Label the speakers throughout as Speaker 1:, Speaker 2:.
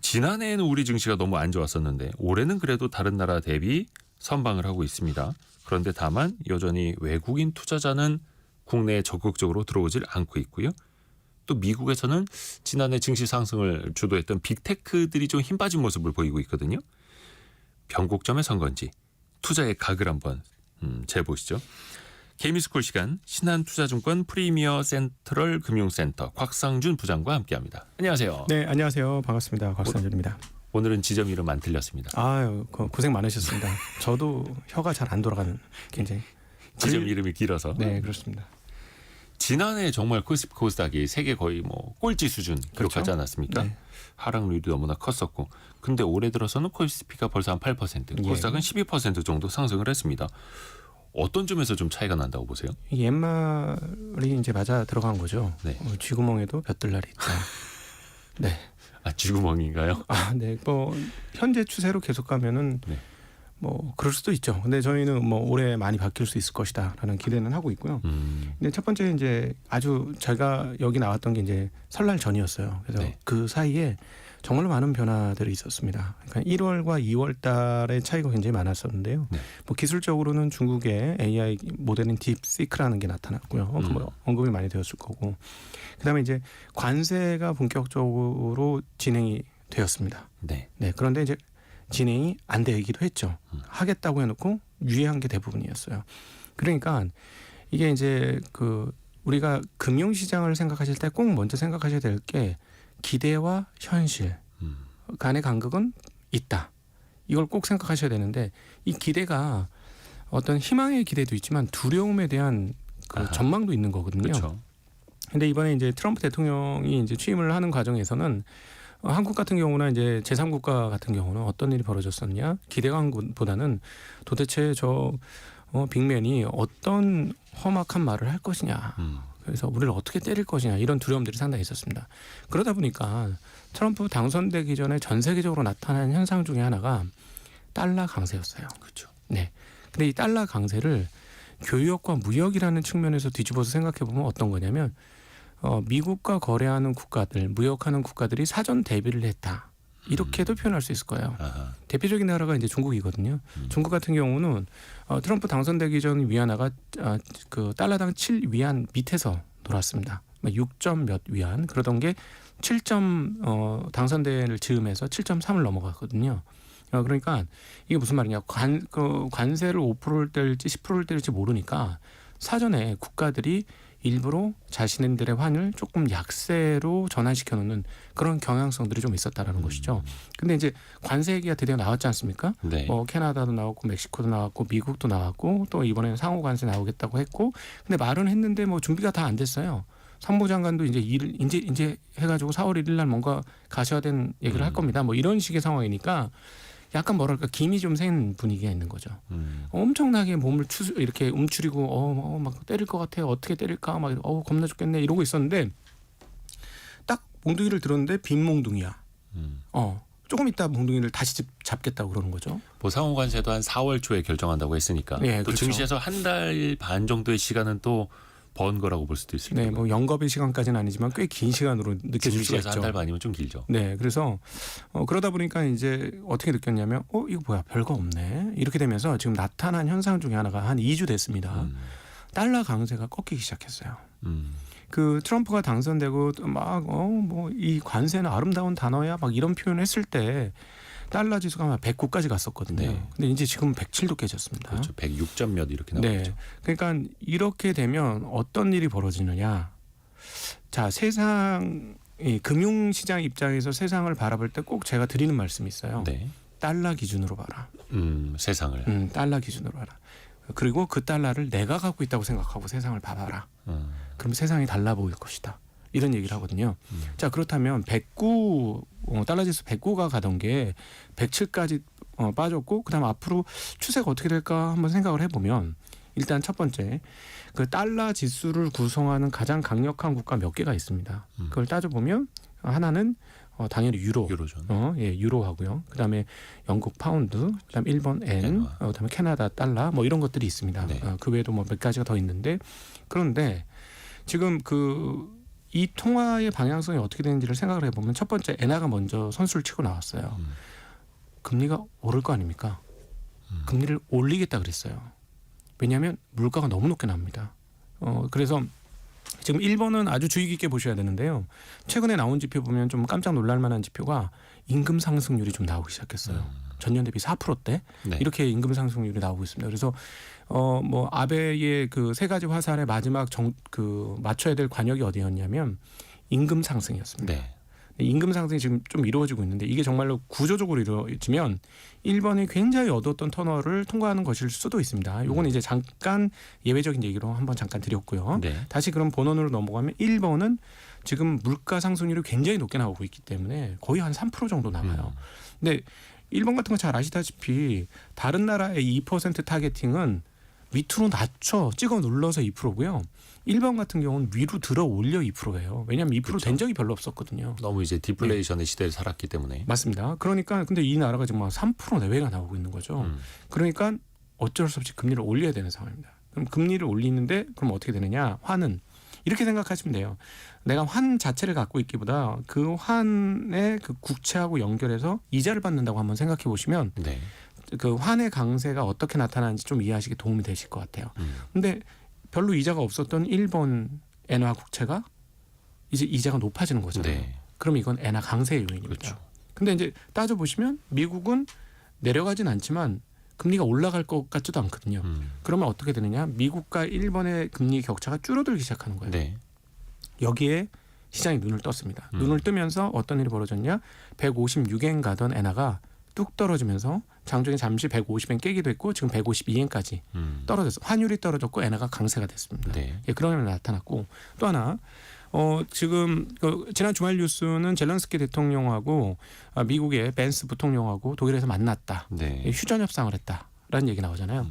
Speaker 1: 지난해에는 우리 증시가 너무 안 좋았었는데 올해는 그래도 다른 나라 대비 선방을 하고 있습니다. 그런데 다만 여전히 외국인 투자자는 국내에 적극적으로 들어오질 않고 있고요. 또 미국에서는 지난해 증시 상승을 주도했던 빅테크들이 좀 힘 빠진 모습을 보이고 있거든요. 변곡점에 선 건지 투자의 각을 한번 재보시죠. 개미스쿨 시간 신한투자증권 프리미어 센트럴 금융센터 곽상준 부장과 함께합니다. 안녕하세요.
Speaker 2: 네, 안녕하세요. 반갑습니다. 곽상준입니다.
Speaker 1: 오늘은 지점 이름 안 틀렸습니다.
Speaker 2: 아유, 고생 많으셨습니다. 저도 혀가 잘 안 돌아가는 굉장히
Speaker 1: 지점 이름이 길어서.
Speaker 2: 네, 그렇습니다.
Speaker 1: 지난해 정말 코스닥이 세계 거의 뭐 꼴찌 수준 기록하지
Speaker 2: 그렇죠?
Speaker 1: 않았습니까?
Speaker 2: 네.
Speaker 1: 하락률이 너무나 컸었고, 근데 올해 들어서는 코스피가 벌써 한 8%, 코스닥은 12% 정도 상승을 했습니다. 어떤 점에서 좀 차이가 난다고 보세요?
Speaker 2: 옛말이 이제 맞아 들어간 거죠.
Speaker 1: 네.
Speaker 2: 쥐구멍에도 볕들날이 있다. 네.
Speaker 1: 아, 쥐구멍인가요?
Speaker 2: 네. 뭐 현재 추세로 계속 가면은
Speaker 1: 네.
Speaker 2: 뭐 그럴 수도 있죠. 근데 저희는 뭐 올해 많이 바뀔 수 있을 것이다라는 기대는 하고 있고요. 근데 첫 번째 이제 아주 제가 여기 나왔던 게 이제 설날 전이었어요. 그래서
Speaker 1: 네.
Speaker 2: 그 사이에 정말로 많은 변화들이 있었습니다. 그러니까 1월과 2월 달의 차이가 굉장히 많았었는데요.
Speaker 1: 네.
Speaker 2: 뭐 기술적으로는 중국의 AI 모델인 딥시크라는 게 나타났고요. 언급이 많이 되었을 거고. 그다음에 이제 관세가 본격적으로 진행이 되었습니다.
Speaker 1: 네.
Speaker 2: 네. 그런데 이제 진행이 안 되기도 했죠. 하겠다고 해놓고 유예한 게 대부분이었어요. 그러니까 이게 이제 그 우리가 금융시장을 생각하실 때 꼭 먼저 생각하셔야 될 게 기대와 현실 간의 간극은 있다. 이걸 꼭 생각하셔야 되는데 이 기대가 어떤 희망의 기대도 있지만 두려움에 대한 그 전망도 있는 거거든요.
Speaker 1: 그렇죠.
Speaker 2: 근데 이번에 이제 트럼프 대통령이 이제 취임을 하는 과정에서는 한국 같은 경우나 이제 제3국가 같은 경우는 어떤 일이 벌어졌었냐? 기대감보다는 도대체 저 빅맨이 어떤 험악한 말을 할 것이냐. 그래서 우리를 어떻게 때릴 것이냐 이런 두려움들이 상당히 있었습니다. 그러다 보니까 트럼프 당선되기 전에 전 세계적으로 나타난 현상 중에 하나가 달러 강세였어요.
Speaker 1: 그렇죠.
Speaker 2: 네. 근데 이 달러 강세를 교역과 무역이라는 측면에서 뒤집어서 생각해 보면 어떤 거냐면 미국과 거래하는 국가들, 무역하는 국가들이 사전 대비를 했다. 이렇게도 표현할 수 있을 거예요.
Speaker 1: 아하.
Speaker 2: 대표적인 나라가 이제 중국이거든요. 중국 같은 경우는 트럼프 당선되기 전 위안화가 그 달러당 7위안 밑에서 놀았습니다. 6점 몇 위안 그러던 게 7점 당선대를 즈음해서 7.3을 넘어갔거든요. 그러니까 이게 무슨 말이냐? 관세를 5%를 뗄지 10%를 뗄지 모르니까 사전에 국가들이 일부러 자신들의 환을 조금 약세로 전환시켜 놓는 그런 경향성들이 좀 있었다라는 것이죠. 근데 이제 관세 얘기가 드디어 나왔지 않습니까?
Speaker 1: 네.
Speaker 2: 뭐 캐나다도 나왔고 멕시코도 나왔고 미국도 나왔고 또 이번에는 상호 관세 나오겠다고 했고 근데 말은 했는데 뭐 준비가 다 안 됐어요. 산무장관도 이제 이제 해가지고 4월 1일 날 뭔가 가셔야된 얘기를 할 겁니다. 뭐 이런 식의 상황이니까 약간 뭐랄까 김이 좀 센 분위기가 있는 거죠. 엄청나게 몸을 이렇게 움츠리고 막 때릴 것 같아요. 어떻게 때릴까 막 겁나 죽겠네 이러고 있었는데 딱 몽둥이를 들었는데 빈 몽둥이야. 조금 있다 몽둥이를 다시 잡겠다고 그러는 거죠.
Speaker 1: 뭐 상호관세도 한 4월 초에 결정한다고 했으니까
Speaker 2: 네,
Speaker 1: 또
Speaker 2: 그렇죠.
Speaker 1: 증시에서 한 달 반 정도의 시간은 또 번 거라고 볼 수도 있습니다.
Speaker 2: 네, 뭐 영겁의 시간까지는 아니지만 꽤 긴 시간으로 느껴질 수가
Speaker 1: 증시에서
Speaker 2: 있죠.
Speaker 1: 한 달 반이면 좀 길죠.
Speaker 2: 네, 그래서 그러다 보니까 이제 어떻게 느꼈냐면 이거 뭐야 별거 없네 이렇게 되면서 지금 나타난 현상 중에 하나가 한 2주 됐습니다. 달러 강세가 꺾이기 시작했어요. 그 트럼프가 당선되고 막 뭐 이 관세는 아름다운 단어야 막 이런 표현을 했을 때 달러 지수가 막 109까지 갔었거든요.
Speaker 1: 네.
Speaker 2: 근데 이제 지금 107도 깨졌습니다.
Speaker 1: 그렇죠. 106점 몇 이렇게 나오죠.
Speaker 2: 네. 그러니까 이렇게 되면 어떤 일이 벌어지느냐. 자, 이 금융시장 입장에서 세상을 바라볼 때 꼭 제가 드리는 말씀이 있어요.
Speaker 1: 네.
Speaker 2: 달러 기준으로 봐라.
Speaker 1: 세상을.
Speaker 2: 달러 기준으로 봐라. 그리고 그 달러를 내가 갖고 있다고 생각하고 세상을 봐봐라. 그럼 세상이 달라 보일 것이다. 이런 얘기를 하거든요. 자, 그렇다면 109 달러 지수 109가 가던 게 107까지 빠졌고 그다음 앞으로 추세가 어떻게 될까 한번 생각을 해보면 일단 첫 번째 그 달러 지수를 구성하는 가장 강력한 국가 몇 개가 있습니다. 그걸 따져보면 하나는 당연히
Speaker 1: 유로존.
Speaker 2: 유로하고요. 그다음에 영국 파운드, 그다음에 일본 엔, 그다음에 캐나다 달러 뭐 이런 것들이 있습니다.
Speaker 1: 네.
Speaker 2: 그 외에도 뭐 몇 가지가 더 있는데 그런데 지금 그 이 통화의 방향성이 어떻게 되는지를 생각을 해보면 첫 번째 엔화가 먼저 선수를 치고 나왔어요. 금리가 오를 거 아닙니까? 금리를 올리겠다 그랬어요. 왜냐하면 물가가 너무 높게 나옵니다. 그래서 지금 일본은 아주 주의 깊게 보셔야 되는데요. 최근에 나온 지표 보면 좀 깜짝 놀랄 만한 지표가 임금 상승률이 좀 나오기 시작했어요. 전년 대비 4%대
Speaker 1: 네.
Speaker 2: 이렇게 임금 상승률이 나오고 있습니다. 그래서 뭐 아베의 그 세 가지 화살의 마지막 맞춰야 될 관역이 어디였냐면 임금 상승이었습니다.
Speaker 1: 네.
Speaker 2: 임금 상승이 지금 좀 이루어지고 있는데 이게 정말로 구조적으로 이루어지면 일본이 굉장히 어두웠던 터널을 통과하는 것일 수도 있습니다. 요건 이제 잠깐 예외적인 얘기로 한번 잠깐 드렸고요.
Speaker 1: 네.
Speaker 2: 다시 그럼 본원으로 넘어가면 일본은 지금 물가 상승률이 굉장히 높게 나오고 있기 때문에 거의 한 3% 정도 나와요. 근데 일본 같은 거 잘 아시다시피 다른 나라의 2% 타겟팅은 밑으로 낮춰 찍어 눌러서 2%고요. 일본 같은 경우는 위로 들어 올려 2%예요. 왜냐하면 2%
Speaker 1: 그렇죠.
Speaker 2: 된 적이 별로 없었거든요.
Speaker 1: 너무 이제 디플레이션의 시대를 살았기 때문에.
Speaker 2: 맞습니다. 그러니까 근데 이 나라가 지금 3% 내외가 나오고 있는 거죠. 그러니까 어쩔 수 없이 금리를 올려야 되는 상황입니다. 그럼 금리를 올리는데 그럼 어떻게 되느냐? 환은 이렇게 생각하시면 돼요. 내가 환 자체를 갖고 있기보다 그 환의 그 국채하고 연결해서 이자를 받는다고 한번 생각해 보시면
Speaker 1: 네.
Speaker 2: 그 환의 강세가 어떻게 나타나는지 좀 이해하시기 도움이 되실 것 같아요. 근데 별로 이자가 없었던 일본 엔화 국채가 이제 이자가 높아지는 거잖아요.
Speaker 1: 네.
Speaker 2: 그럼 이건 엔화 강세의 요인입니다.
Speaker 1: 그렇죠.
Speaker 2: 근데 이제 따져 보시면 미국은 내려가진 않지만 금리가 올라갈 것 같지도 않거든요. 그러면 어떻게 되느냐? 미국과 일본의 금리 격차가 줄어들기 시작하는 거예요.
Speaker 1: 네.
Speaker 2: 여기에 시장이 눈을 떴습니다. 눈을 뜨면서 어떤 일이 벌어졌냐? 156엔 가던 엔화가 뚝 떨어지면서 장중에 잠시 150엔 깨기도 했고 지금 152엔까지 떨어졌어. 환율이 떨어졌고 엔화가 강세가 됐습니다.
Speaker 1: 네.
Speaker 2: 예, 그런 일이 나타났고 또 하나 지금 지난 주말 뉴스는 젤렌스키 대통령하고 미국의 벤스 부통령하고 독일에서 만났다.
Speaker 1: 네.
Speaker 2: 휴전 협상을 했다라는 얘기 나오잖아요.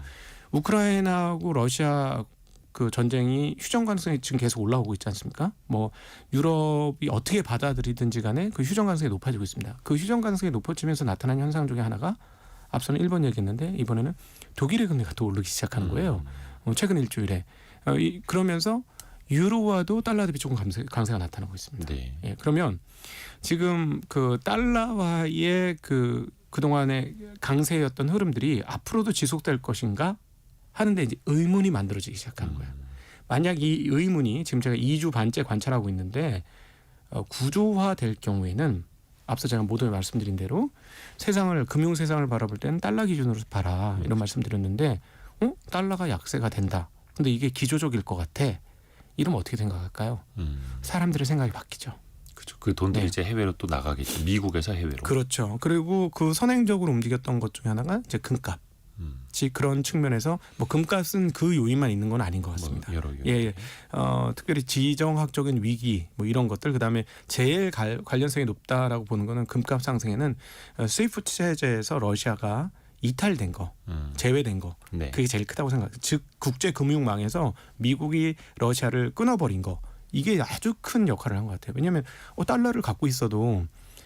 Speaker 2: 우크라이나하고 러시아 그 전쟁이 휴전 가능성이 지금 계속 올라오고 있지 않습니까? 뭐 유럽이 어떻게 받아들이든지 간에 그 휴전 가능성이 높아지고 있습니다. 그 휴전 가능성이 높아지면서 나타난 현상 중에 하나가 앞서는 일본 얘기했는데 이번에는 독일의 금리가 또 오르기 시작하는 거예요. 최근 일주일에 그러면서 유로와도 달러 대비 조금 강세가 나타나고 있습니다.
Speaker 1: 네.
Speaker 2: 예, 그러면 지금 그 달러와의 그동안의 강세였던 흐름들이 앞으로도 지속될 것인가 하는데 이제 의문이 만들어지기 시작하는 거예요. 만약 이 의문이 지금 제가 2주 반째 관찰하고 있는데 구조화될 경우에는 앞서 제가 모두에 말씀드린 대로 금융 세상을 바라볼 때는 달러 기준으로 봐라 이런 말씀드렸는데 달러가 약세가 된다. 근데 이게 기조적일 것 같아. 이러면 어떻게 생각할까요? 사람들의 생각이 바뀌죠.
Speaker 1: 그렇죠. 그 돈들이
Speaker 2: 네.
Speaker 1: 이제 해외로 또 나가겠죠. 미국에서 해외로.
Speaker 2: 그렇죠. 그리고 그 선행적으로 움직였던 것 중에 하나가 이제 금값. 그런 측면에서 뭐 금값은 그 요인만 있는 건 아닌 것 같습니다.
Speaker 1: 뭐 여러
Speaker 2: 예. 특별히 지정학적인 위기 뭐 이런 것들 그다음에 제일 관련성이 높다라고 보는 거는 금값 상승에는 스위프트 체제에서 러시아가 이탈된 거, 제외된 거
Speaker 1: 네.
Speaker 2: 그게 제일 크다고 생각해요. 즉 국제 금융망에서 미국이 러시아를 끊어버린 거 이게 아주 큰 역할을 한 것 같아요. 왜냐하면 달러를 갖고 있어도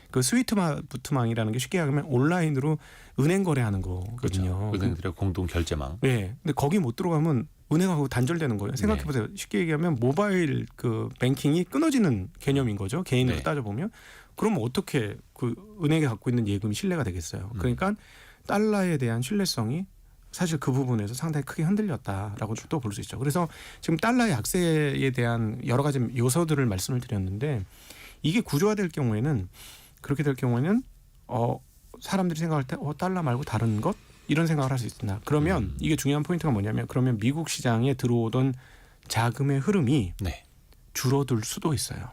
Speaker 2: 그 스위프트망이라는 게 쉽게 하면 온라인으로 은행 거래하는 거거든요.
Speaker 1: 그렇죠. 은행들의 공동 결제망.
Speaker 2: 네, 근데 거기 못 들어가면 은행하고 단절되는 거예요. 생각해 보세요. 쉽게 얘기하면 모바일 그 뱅킹이 끊어지는 개념인 거죠. 개인으로
Speaker 1: 네.
Speaker 2: 따져보면. 그러면 어떻게 그 은행에 갖고 있는 예금이 신뢰가 되겠어요. 그러니까 달러에 대한 신뢰성이 사실 그 부분에서 상당히 크게 흔들렸다라고 또 볼 수 있죠. 그래서 지금 달러의 약세에 대한 여러 가지 요소들을 말씀을 드렸는데 이게 구조화될 경우에는 그렇게 될 경우에는 사람들이 생각할 때 달러 말고 다른 것 이런 생각을 할 수 있습니다. 그러면 이게 중요한 포인트가 뭐냐면 그러면 미국 시장에 들어오던 자금의 흐름이
Speaker 1: 네.
Speaker 2: 줄어들 수도 있어요.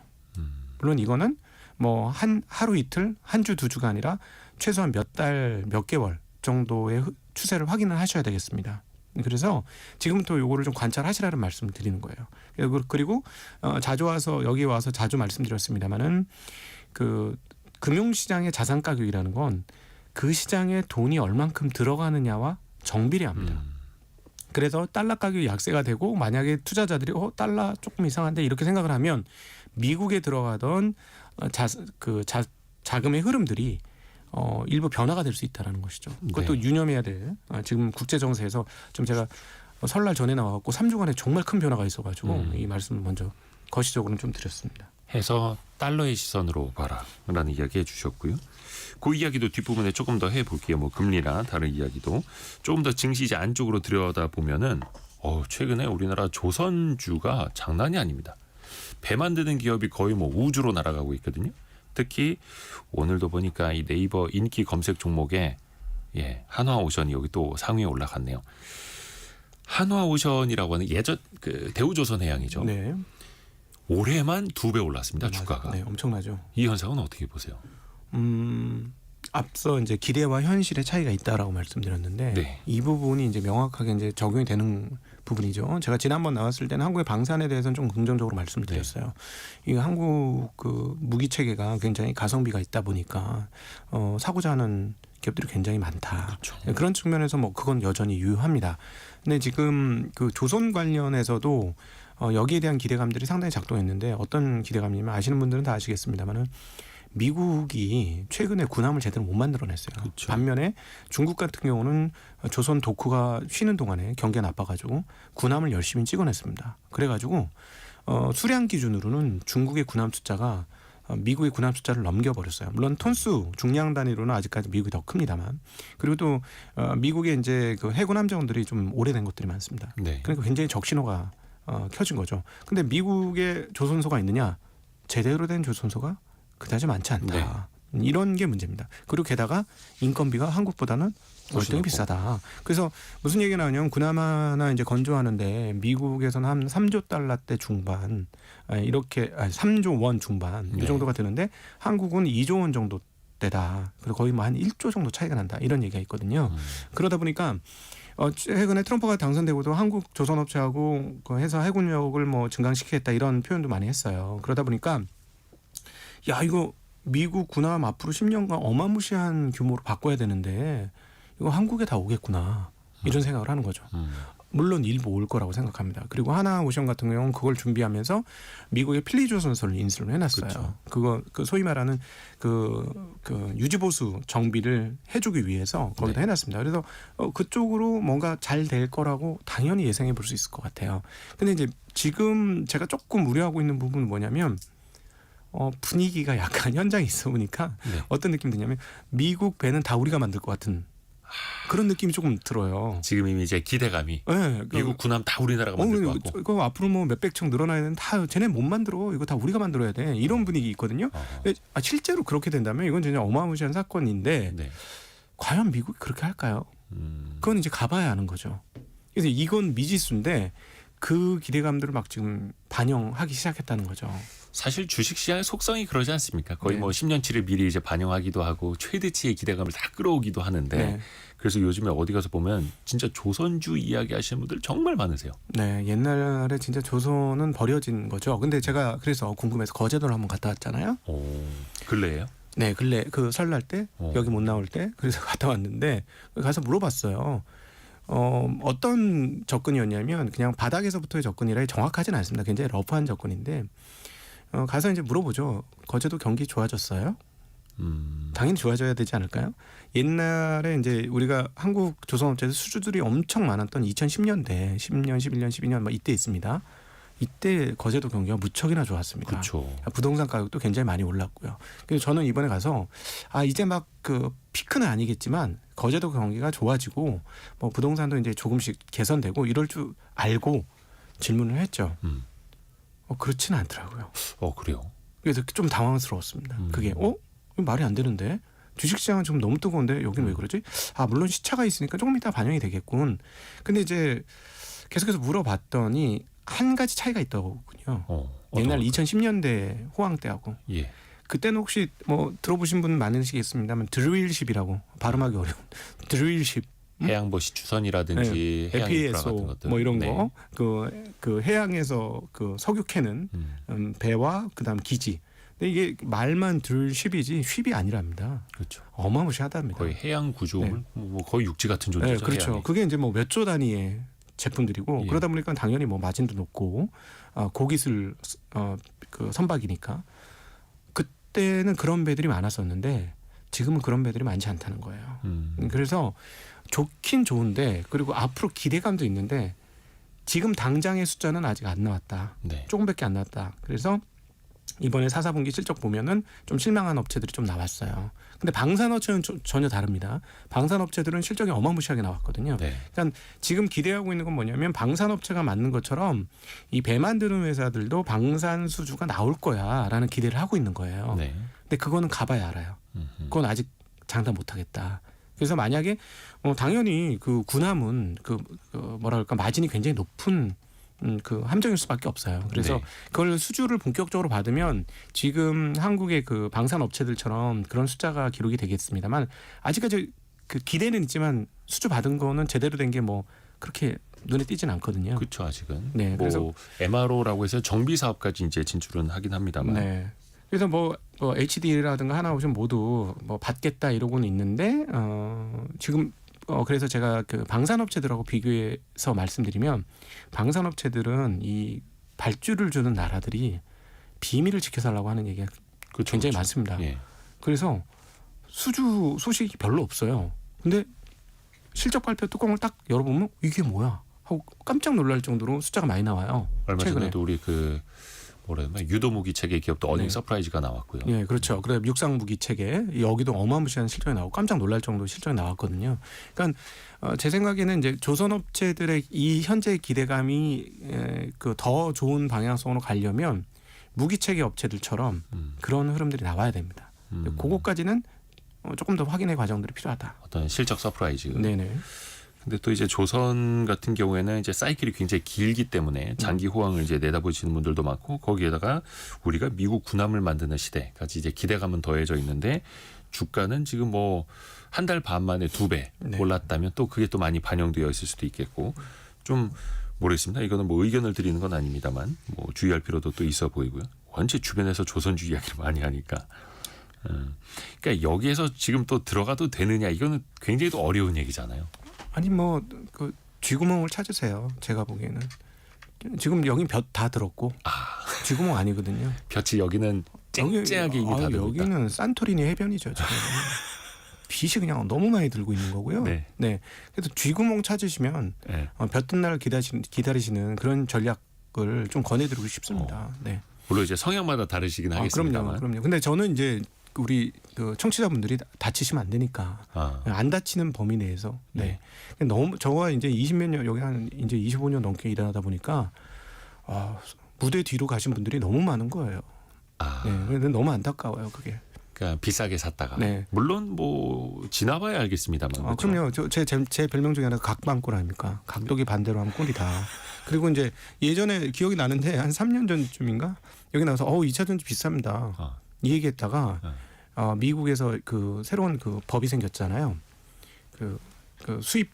Speaker 2: 물론 이거는 뭐 하루 이틀, 한 주, 두 주가 아니라 최소한 몇 달, 몇 개월 정도의 추세를 확인을 하셔야 되겠습니다. 그래서 지금부터 요거를 좀 관찰하시라는 말씀을 드리는 거예요. 그리고 여기 와서 자주 말씀드렸습니다마는 그 금융시장의 자산 가격이라는 건 그 시장에 돈이 얼만큼 들어가느냐와 정비례합니다. 그래서 달러 가격이 약세가 되고 만약에 투자자들이 달러 조금 이상한데 이렇게 생각을 하면 미국에 들어가던 자금의 흐름들이 일부 변화가 될 수 있다는 것이죠. 그것도
Speaker 1: 네.
Speaker 2: 유념해야 될 지금 국제 정세에서 좀 제가 설날 전에 나와갖고 3주간에 정말 큰 변화가 있어가지고 이 말씀을 먼저 거시적으로는 좀 드렸습니다.
Speaker 1: 해서 달러의 시선으로 봐라라는 이야기 해주셨고요. 그 이야기도 뒷부분에 조금 더 해볼게요. 뭐 금리나 다른 이야기도 조금 더 증시 이제 안쪽으로 들여다 보면은 최근에 우리나라 조선주가 장난이 아닙니다. 배 만드는 기업이 거의 뭐 우주로 날아가고 있거든요. 특히 오늘도 보니까 이 네이버 인기 검색 종목에 한화오션이 여기 또 상위에 올라갔네요. 한화오션이라고 하는 예전 그 대우조선해양이죠.
Speaker 2: 네.
Speaker 1: 올해만 2배 올랐습니다. 주가가.
Speaker 2: 네, 엄청나죠.
Speaker 1: 이 현상은 어떻게 보세요?
Speaker 2: 앞서 이제 기대와 현실의 차이가 있다라고 말씀드렸는데
Speaker 1: 네.
Speaker 2: 이 부분이 이제 명확하게 이제 적용이 되는 부분이죠. 제가 지난번 나왔을 때는 한국의 방산에 대해서는 좀 긍정적으로 말씀을 드렸어요. 이 한국 그 무기 체계가 굉장히 가성비가 있다 보니까 사고자 하는 기업들이 굉장히 많다.
Speaker 1: 그렇죠.
Speaker 2: 그런 측면에서 뭐 그건 여전히 유효합니다. 근데 지금 그 조선 관련해서도 여기에 대한 기대감들이 상당히 작동했는데 어떤 기대감이냐면 아시는 분들은 다 아시겠습니다만은 미국이 최근에 군함을 제대로 못 만들어냈어요.
Speaker 1: 그렇죠.
Speaker 2: 반면에 중국 같은 경우는 조선 도쿠가 쉬는 동안에 경기가 나빠가지고 군함을 열심히 찍어냈습니다. 그래가지고 수량 기준으로는 중국의 군함 숫자가 미국의 군함 숫자를 넘겨버렸어요. 물론 톤수 중량 단위로는 아직까지 미국이 더 큽니다만 그리고 또 미국의 이제 그 해군 함정들이 좀 오래된 것들이 많습니다.
Speaker 1: 네.
Speaker 2: 그러니까 굉장히 적신호가 켜진 거죠. 근데 미국의 조선소가 있느냐? 제대로 된 조선소가 그다지 많지 않다. 이런 게 문제입니다. 그리고 게다가 인건비가 한국보다는 월등히 비싸다. 그래서 무슨 얘기가 나오냐면 군함 하나 이제 건조하는데 미국에서는 한 3조 달러대 중반 이렇게 3조 원 중반 이 정도가 되는데 한국은 2조 원 정도 대다. 그리고 거의 뭐 한 1조 정도 차이가 난다. 이런 얘기가 있거든요. 그러다 보니까 최근에 트럼프가 당선되고도 한국 조선업체하고 그 해서 해군력을 뭐 증강시키겠다 이런 표현도 많이 했어요. 그러다 보니까 야 이거 미국 군함 앞으로 10년간 어마무시한 규모로 바꿔야 되는데 이거 한국에 다 오겠구나 이런 생각을 하는 거죠. 물론 일부 올 거라고 생각합니다. 그리고 하나오션 같은 경우는 그걸 준비하면서 미국의 필리조선소를 인수를 해놨어요.
Speaker 1: 그렇죠.
Speaker 2: 그거 그 소위 말하는 그 유지보수 정비를 해주기 위해서 거기다 해놨습니다. 그래서 그쪽으로 뭔가 잘 될 거라고 당연히 예상해 볼 수 있을 것 같아요. 근데 이제 지금 제가 조금 우려하고 있는 부분은 뭐냐면 분위기가 약간 현장에 있어 보니까 어떤 느낌이 드냐면 미국 배는 다 우리가 만들 것 같은 그런 느낌이 조금 들어요.
Speaker 1: 지금 이미 이제 기대감이
Speaker 2: 네,
Speaker 1: 미국 군함 다 우리나라가 만들 것 같고.
Speaker 2: 이거 앞으로 뭐 몇백 척 늘어나야 되는 다 쟤네 못 만들어. 이거 다 우리가 만들어야 돼. 이런 분위기 있거든요. 근데 실제로 그렇게 된다면 이건 진짜 어마무시한 사건인데 과연 미국이 그렇게 할까요? 그건 이제 가봐야 아는 거죠. 그래서 이건 미지수인데 그 기대감들을 막 지금 반영하기 시작했다는 거죠.
Speaker 1: 사실 주식시장의 속성이 그러지 않습니까? 거의 뭐 10년치를 미리 이제 반영하기도 하고 최대치의 기대감을 다 끌어오기도 하는데 그래서 요즘에 어디 가서 보면 진짜 조선주 이야기 하시는 분들 정말 많으세요.
Speaker 2: 네, 옛날에 진짜 조선은 버려진 거죠. 근데 제가 그래서 궁금해서 거제도를 한번 갔다 왔잖아요.
Speaker 1: 근래예요?
Speaker 2: 네, 근래 그 설날 때 여기 못 나올 때 그래서 갔다 왔는데 가서 물어봤어요. 어떤 접근이었냐면 그냥 바닥에서부터의 접근이라 정확하지는 않습니다. 굉장히 러프한 접근인데 가서 이제 물어보죠. 거제도 경기 좋아졌어요? 당연히 좋아져야 되지 않을까요? 옛날에 이제 우리가 한국 조선업체에서 수주들이 엄청 많았던 2010년대, 10년, 11년, 12년 막 이때 있습니다. 이때 거제도 경기가 무척이나 좋았습니다.
Speaker 1: 그렇죠.
Speaker 2: 부동산 가격도 굉장히 많이 올랐고요. 그래서 저는 이번에 가서 이제 막 그 피크는 아니겠지만 거제도 경기가 좋아지고 뭐 부동산도 이제 조금씩 개선되고 이럴 줄 알고 질문을 했죠. 그렇지는 않더라고요.
Speaker 1: 그래요?
Speaker 2: 그래서 좀 당황스러웠습니다. 그게 말이 안 되는데 주식시장은 좀 너무 뜨거운데 여기는 왜 그러지? 물론 시차가 있으니까 조금 이따 반영이 되겠군. 근데 이제 계속해서 물어봤더니 한 가지 차이가 있더군요. 옛날 2010년대 호황 때하고. 그때는 혹시 뭐 들어보신 분 많으시겠습니다만 드릴십이라고 발음하기 어려운 드릴십.
Speaker 1: 해양버시 주선이라든지 해양 인프라 같은
Speaker 2: FPSO
Speaker 1: 것들.
Speaker 2: 뭐 이런 거. 그 해양에서 그 석유 캐는 배와 그다음 기지. 근데 이게 말만 드릴십이지 쉽이 아니랍니다.
Speaker 1: 그렇죠.
Speaker 2: 어마무시하답니다.
Speaker 1: 거의 해양 구조물 뭐 거의 육지 같은 존재죠.
Speaker 2: 네, 그렇죠.
Speaker 1: 해양이.
Speaker 2: 그게 이제 뭐 몇 조 단위의 제품들이고 그러다 보니까 당연히 뭐 마진도 높고 고기술 그 선박이니까 그때는 그런 배들이 많았었는데 지금은 그런 배들이 많지 않다는 거예요. 그래서 좋긴 좋은데 그리고 앞으로 기대감도 있는데 지금 당장의 숫자는 아직 안 나왔다. 조금밖에 안 나왔다. 그래서 이번에 4, 4분기 실적 보면은 좀 실망한 업체들이 좀 나왔어요. 근데 방산업체는 전혀 다릅니다. 방산업체들은 실적이 어마무시하게 나왔거든요.
Speaker 1: 네.
Speaker 2: 그러니까 지금 기대하고 있는 건 뭐냐면 방산업체가 맞는 것처럼 이 배 만드는 회사들도 방산 수주가 나올 거야라는 기대를 하고 있는 거예요.
Speaker 1: 네.
Speaker 2: 근데 그거는 가봐야 알아요.
Speaker 1: 음흠.
Speaker 2: 그건 아직 장담 못하겠다. 그래서 만약에 당연히 그 군함은 그 뭐랄까 마진이 굉장히 높은 그 함정일 수밖에 없어요. 그래서
Speaker 1: 네.
Speaker 2: 그걸 수주를 본격적으로 받으면 지금 한국의 그 방산 업체들처럼 그런 숫자가 기록이 되겠습니다만 아직까지 그 기대는 있지만 수주 받은 거는 제대로 된 게 뭐 그렇게 눈에 띄진 않거든요.
Speaker 1: 그렇죠 아직은.
Speaker 2: 네,
Speaker 1: 뭐
Speaker 2: 그래서
Speaker 1: MRO라고 해서 정비 사업까지 이제 진출은 하긴 합니다만.
Speaker 2: 네. 그래서 뭐 HD라든가 하나오션 모두 뭐 받겠다 이러고는 있는데 지금 그래서 제가 그 방산업체들하고 비교해서 말씀드리면 방산업체들은 이 발주를 주는 나라들이 비밀을 지켜달라고 하는 얘기가
Speaker 1: 그렇죠,
Speaker 2: 굉장히
Speaker 1: 그렇죠.
Speaker 2: 많습니다.
Speaker 1: 예.
Speaker 2: 그래서 수주 소식이 별로 없어요. 근데 실적 발표 뚜껑을 딱 열어보면 이게 뭐야 하고 깜짝 놀랄 정도로 숫자가 많이 나와요.
Speaker 1: 얼마
Speaker 2: 최근에.
Speaker 1: 전에도 우리 그 뭐라나 유도무기 체계 기업도 어닝
Speaker 2: 네.
Speaker 1: 서프라이즈가 나왔고요.
Speaker 2: 예, 그렇죠. 그래 육상 무기 체계 여기도 어마무시한 실적이 나오고 깜짝 놀랄 정도 실적이 나왔거든요. 그러니까 제 생각에는 이제 조선업체들의 이 현재 기대감이 그 더 좋은 방향성으로 가려면 무기 체계 업체들처럼 그런 흐름들이 나와야 됩니다. 그거까지는 조금 더 확인의 과정들이 필요하다.
Speaker 1: 어떤 실적 서프라이즈.
Speaker 2: 네네.
Speaker 1: 근데 또 이제 조선 같은 경우에는 이제 사이클이 굉장히 길기 때문에 장기 호황을 이제 내다보시는 분들도 많고 거기에다가 우리가 미국 군함을 만드는 시대까지 이제 기대감은 더해져 있는데 주가는 지금 뭐 한 달 반 만에 2배
Speaker 2: 네.
Speaker 1: 올랐다면 또 그게 또 많이 반영되어 있을 수도 있겠고 좀 모르겠습니다. 이거는 뭐 의견을 드리는 건 아닙니다만 뭐 주의할 필요도 또 있어 보이고요. 원체 주변에서 조선주의 이야기를 많이 하니까. 그러니까 여기에서 지금 또 들어가도 되느냐 이거는 굉장히 또 어려운 얘기잖아요.
Speaker 2: 아니 뭐 그 쥐구멍을 찾으세요. 제가 보기에는 지금 여기 볕 다 들었고 쥐구멍 아니거든요.
Speaker 1: 볕이 여기는 쨍쨍하게 이미 다 들고 있다.
Speaker 2: 여기는 산토리니 해변이죠. 지금. 빛이 그냥 너무 많이 들고 있는 거고요.
Speaker 1: 네.
Speaker 2: 그래서 쥐구멍 찾으시면
Speaker 1: 네.
Speaker 2: 볕든 날 기다리시는 그런 전략을 좀 권해드리고 싶습니다. 네.
Speaker 1: 물론 이제 성향마다 다르시긴 하겠습니다만.
Speaker 2: 그럼요. 근데 저는 이제 우리 그 청취자분들이 다치시면 안 되니까 안 다치는 범위 내에서 너무 저와 이제 20몇 년 여기 한 이제 25년 넘게 일하다 보니까 무대 뒤로 가신 분들이 너무 많은 거예요. 그래서 너무 안타까워요 그게.
Speaker 1: 그러니까 비싸게 샀다가
Speaker 2: 네.
Speaker 1: 물론 뭐 지나봐야 알겠습니다만. 그렇죠?
Speaker 2: 그럼요. 제 별명 중에 하나가 각방꿀 아닙니까? 각도기 반대로 하면 꿀이다. 그리고 이제 예전에 기억이 나는데 한 3년 전쯤인가 여기 나와서 2차 전지 비쌉니다. 이 얘기했다가 미국에서 그 새로운 그 법이 생겼잖아요. 그 수입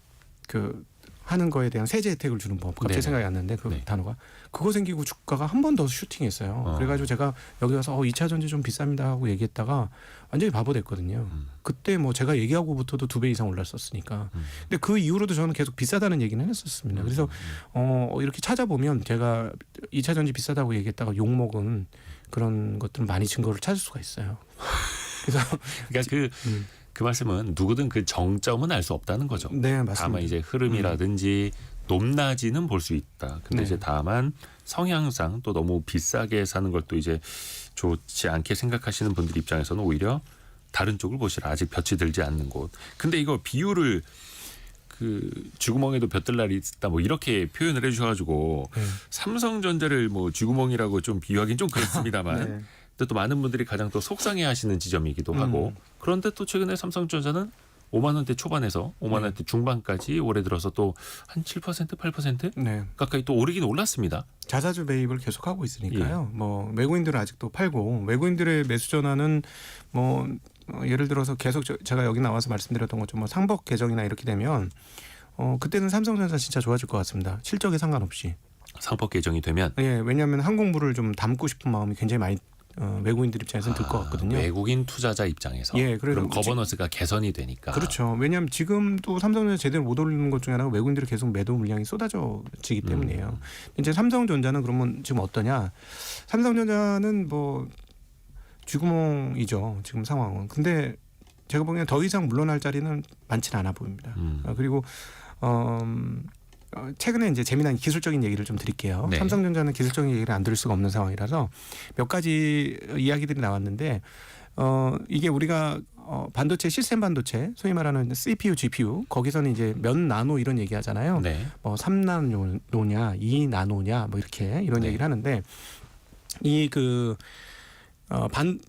Speaker 2: 그 하는 거에 대한 세제 혜택을 주는 법. 갑자기
Speaker 1: 네네.
Speaker 2: 생각이 안 나는데 그
Speaker 1: 네.
Speaker 2: 단어가 그거 생기고 주가가 한 번 더 슈팅했어요. 그래가지고 제가 여기 와서 2차 전지 좀 비쌉니다 하고 얘기했다가 완전히 바보 됐거든요. 그때 뭐 제가 얘기하고부터도 2배 이상 올랐었으니까. 근데 그 이후로도 저는 계속 비싸다는 얘기는 했었습니다. 그래서 이렇게 찾아보면 제가 2차 전지 비싸다고 얘기했다가 욕먹은 그런 것들은 많이 증거를 찾을 수가 있어요. 그래서
Speaker 1: 그러니까 그 말씀은 누구든 그 정점은 알 수 없다는 거죠.
Speaker 2: 네, 맞습니다.
Speaker 1: 다만 이제 흐름이라든지 높낮이는 볼 수 있다. 근데
Speaker 2: 네.
Speaker 1: 이제 다만 성향상 또 너무 비싸게 사는 걸 또 이제 좋지 않게 생각하시는 분들 입장에서는 오히려 다른 쪽을 보시라. 아직 볕이 들지 않는 곳. 근데 이거 비율을 그 쥐구멍에도 볕들 날이 있다 뭐 이렇게 표현을 해주셔가지고 삼성전자를 뭐 쥐구멍이라고 좀 비유하기는 좀 그렇습니다만
Speaker 2: 네.
Speaker 1: 근데 또 많은 분들이 가장 또 속상해하시는 지점이기도 하고 그런데 또 최근에 삼성전자는 5만 원대 초반에서 5만 원대 중반까지 올해 들어서 또 한 7% 8%
Speaker 2: 네.
Speaker 1: 가까이 또 오르긴 올랐습니다.
Speaker 2: 자사주 매입을 계속하고 있으니까요. 뭐 외국인들은 아직도 팔고 외국인들의 매수 전환은 뭐 예를 들어서 계속 제가 여기 나와서 말씀드렸던 것처럼 뭐 상법 개정이나 이렇게 되면 그때는 삼성전자 진짜 좋아질 것 같습니다. 실적에 상관없이.
Speaker 1: 상법 개정이 되면
Speaker 2: 왜냐하면 항공부를 좀 담고 싶은 마음이 굉장히 많이 외국인들 입장에서는 들 것 같거든요.
Speaker 1: 외국인 투자자 입장에서 그럼 거버넌스가 개선이 되니까.
Speaker 2: 그렇죠. 왜냐하면 지금도 삼성전자 제대로 못 올리는 것 중에 하나가 외국인들이 계속 매도 물량이 쏟아져지기 때문이에요. 이제 삼성전자는 그러면 지금 어떠냐? 삼성전자는 뭐 쥐구멍이죠. 지금 상황은. 근데 제가 보기엔 더 이상 물러날 자리는 많지는 않아 보입니다. 그리고 최근에 이제 재미난 기술적인 얘기를 좀 드릴게요.
Speaker 1: 네.
Speaker 2: 삼성전자는 기술적인 얘기를 안 들을 수가 없는 상황이라서 몇 가지 이야기들이 나왔는데 이게 우리가 반도체 시스템 반도체 소위 말하는 CPU, GPU 거기서는 이제 몇 나노 이런 얘기 하잖아요.
Speaker 1: 네.
Speaker 2: 뭐 3나노냐, 2나노냐 뭐 이렇게 이런
Speaker 1: 네.
Speaker 2: 얘기를 하는데 이